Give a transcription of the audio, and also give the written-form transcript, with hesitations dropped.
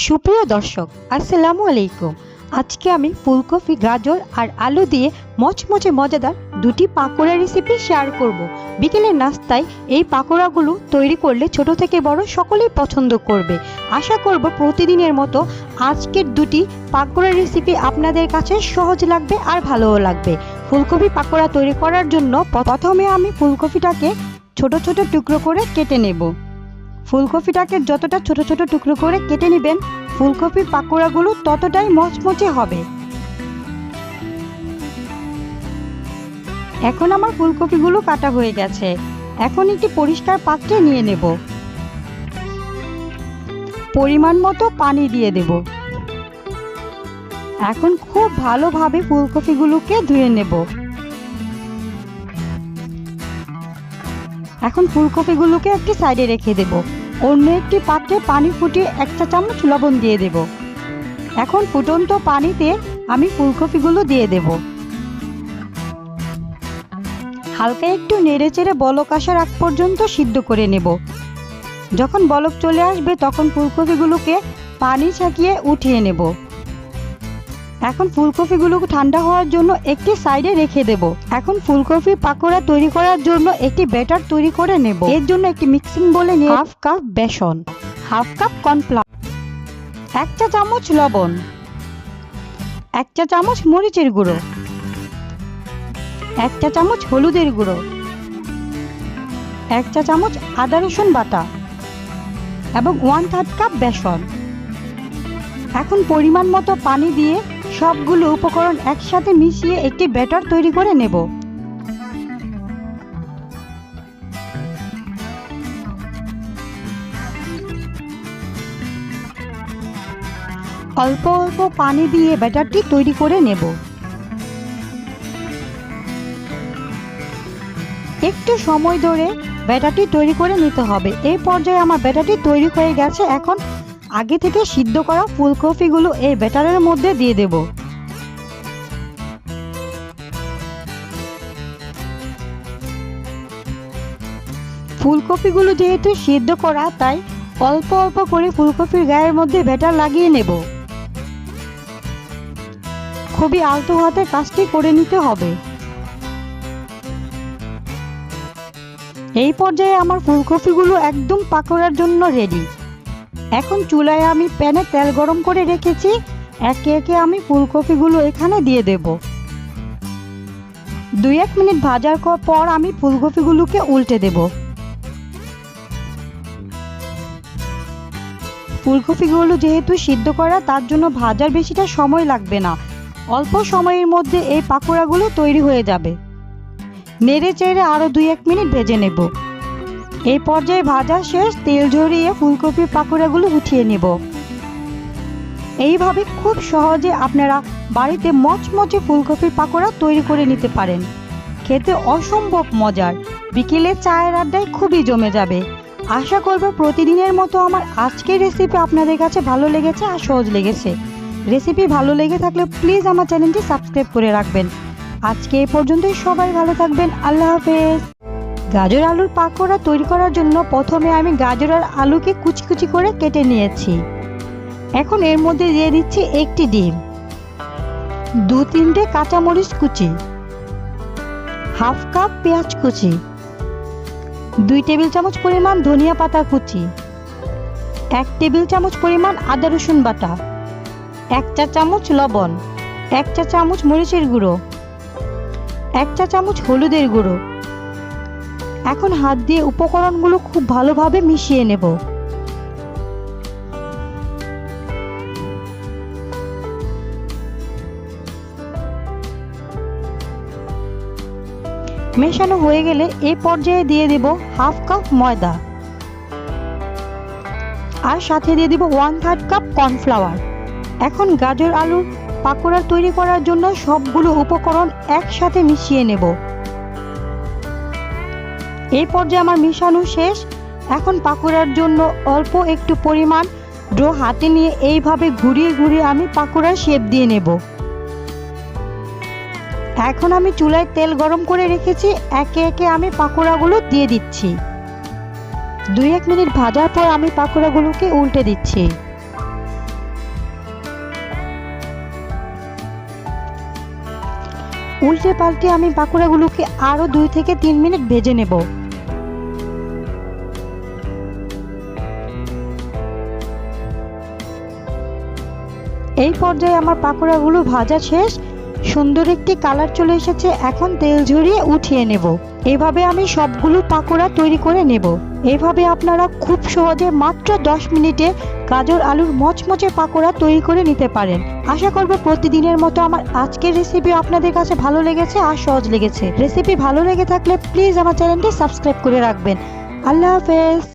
সুপ্রিয় দর্শক, আসসালামু আলাইকুম। আজকে আমি ফুলকপি, গাজর আর আলু দিয়ে মচমচে মজাদার দুটি পাকোড়া রেসিপি শেয়ার করব। বিকেলের নাস্তায় এই পাকোড়াগুলো তৈরি করলে ছোট থেকে বড় সকলেই পছন্দ করবে। আশা করব প্রতিদিনের মতো আজকের দুটি পাকোড়া রেসিপি আপনাদের কাছে সহজ লাগবে আর ভালোও লাগবে। ফুলকপি পাকোড়া তৈরি করার জন্য প্রথমে আমি ফুলকপিটাকে ছোট ছোট টুকরো করে কেটে নেব। ফুলকপিটাকে যতটা ছোট ছোট টুকরো করে কেটে নেবেন, ফুলকপির পাকোড়াগুলো ততটাই মচমচে হবে। এখন আমার ফুলকপিগুলো কাটা হয়ে গেছে। এখন একটি পরিষ্কার পাত্রে নিয়ে নেব। পরিমাণ মতো পানি দিয়ে দেব। এখন খুব ভালোভাবে ফুলকপিগুলোকে ধুয়ে নেব। এখন ফুলকপিগুলোকে একটি সাইডে রেখে দেব। অন্য একটি পাত্রে পানি ফুটিয়ে 1 চা চামচ লবণ দিয়ে দেব। এখন ফুটন্ত পানিতে আমি ফুলকপিগুলো দিয়ে দেব। হালকা একটু নেড়েচেড়ে বলক আসার আগ পর্যন্ত সিদ্ধ করে নেব। যখন বলক চলে আসবে তখন ফুলকপিগুলোকে পানি ছাকিয়ে উঠিয়ে নেব। এখন ফুলকপিগুলোকে ঠান্ডা হওয়ার জন্য একটি সাইডে রেখে দেব। এখন ফুলকপি পাকোড়া তৈরি করার জন্য একটি ব্যাটার তৈরি করে নেব। এর জন্য একটি মিক্সিং বোলে নিয়ে 1/2 কাপ বেসন, 1/2 কাপ কর্নফ্লাওয়ার, 1 চা চামচ লবণ, 1 চা চামচ মরিচের গুঁড়ো, 1 চা চামচ হলুদের গুঁড়ো, 1 চা চামচ আদা রসুন বাটা এবং 1/3 কাপ বেসন। এখন পরিমাণ মতো পানি দিয়ে সবগুলো উপকরণ একসাথে মিশিয়ে একটি ব্যাটার তৈরি করে নেব। অল্প অল্প পানি দিয়ে ব্যাটারটি তৈরি করে নেব। একটু সময় ধরে ব্যাটারটি তৈরি করে নিতে হবে। এই পর্যায়ে আমার ব্যাটারটি তৈরি হয়ে গেছে। এখন আগে থেকে সিদ্ধ করা ফুলকপিগুলো এই ব্যাটারের মধ্যে দিয়ে দেব। ফুলকপিগুলো যেহেতু সিদ্ধ করা, তাই অল্প অল্প করে ফুলকপির গায়ের মধ্যে ব্যাটার লাগিয়ে নেব। খুবই আলতো হাতে কাজটি করে নিতে হবে। এই পর্যায়ে আমার ফুলকপিগুলো একদম পাকোড়ার জন্য রেডি। এখন চুলায় আমি প্যানে তেল গরম করে রেখেছি। একে একে আমি ফুলকপিগুলো এখানে দিয়ে দেব। 2-1 মিনিট ভাজার পর আমি ফুলকপিগুলোকে উল্টে দেব। ফুলকপিগুলো যেহেতু সিদ্ধ করা, তার জন্য ভাজার বেশিটা সময় লাগবে না। অল্প সময়ের মধ্যে এই পাকোড়াগুলো তৈরি হয়ে যাবে। নেড়ে চেড়ে আরও 2-1 মিনিট ভেজে নেব। এই পর্যায়ে ভাজা শেষ। তেল ঝরিয়ে ফুলকপির পাকোড়াগুলো উঠিয়ে নেব। এইভাবে খুব সহজে আপনারা বাড়িতে মচমচে ফুলকপির পাকোড়া তৈরি করে নিতে পারেন। খেতে অসম্ভব মজার। বিকেলে চায়ের আড্ডায় খুবই জমে যাবে। আশা করব প্রতিদিনের মতো আমার আজকের রেসিপি আপনাদের কাছে ভালো লেগেছে আর সহজ লেগেছে। রেসিপি ভালো লেগে থাকলে প্লিজ আমার চ্যানেলটি সাবস্ক্রাইব করে রাখবেন। আজকে এই পর্যন্তই। সবাই ভালো থাকবেন। আল্লাহ হাফেজ। গাজর আলুর পাকোড়া তৈরি করার জন্য প্রথমে আমি গাজর আর আলুকে কুচি কুচি করে কেটে নিয়েছি। এখন এর মধ্যে দিয়ে দিচ্ছি একটি ডিম, 2-3টে কাঁচামরিচ কুচি, 1/2 কাপ পেঁয়াজ কুচি, 2 টেবিল চামচ পরিমাণ ধনিয়া পাতা কুচি, 1 টেবিল চামচ পরিমাণ আদা রসুন বাটা, 1 চা চামচ লবণ, 1 চা চামচ মরিচের গুঁড়ো, 1 চা চামচ হলুদের গুঁড়ো। এখন হাত দিয়ে উপকরণগুলো খুব ভালোভাবে মিশিয়ে নেব। মেশানো হয়ে গেলে এই পর্যায়ে দিয়ে দেব 1/2 কাপ ময়দা আর সাথে দিয়ে দেব 1/3 কাপ কর্নফ্লাওয়ার। এখন গাজর আলুর পাকোড়া তৈরি করার জন্য সবগুলো উপকরণ একসাথে মিশিয়ে নেব। এই পর্যায়ে আমার মিশানো শেষ। এখন পাকোড়ার জন্য অল্প একটু পরিমাণ ডো হাতে নিয়ে এইভাবে ঘুরিয়ে ঘুরিয়ে আমি পাকোড়ার শেপ দিয়ে নেব। এখন আমি চুলায় তেল গরম করে রেখেছি। একে একে আমি পাকোড়াগুলো দিয়ে দিচ্ছি। 2-1 মিনিট ভাজার পর আমি পাকোড়াগুলোকে উল্টে দিচ্ছি। উল্টে পাল্টে আমি পাকোড়াগুলোকে আরও 2 থেকে 3 মিনিট ভেজে নেব। এই পর্যায়ে আমার পাকোড়াগুলো ভাজা শেষ, সুন্দর একটি কালার চলে এসেছে। এখন তেল ঝরিয়ে উঠিয়ে নেব। এভাবে আমি সবগুলো পাকোড়া তৈরি করে নেব। এভাবে আপনারা খুব সহজে মাত্র 10 মিনিটে গাজর আলুর মচমচে পাকোড়া তৈরি করে নিতে পারেন। আশা করব প্রতিদিনের মতো আমার আজকের রেসিপি আপনাদের কাছে ভালো লেগেছে আর সহজ লেগেছে। রেসিপি ভালো লেগে থাকলে প্লিজ আমার চ্যানেলটি সাবস্ক্রাইব করে রাখবেন। আল্লাহ হাফেজ।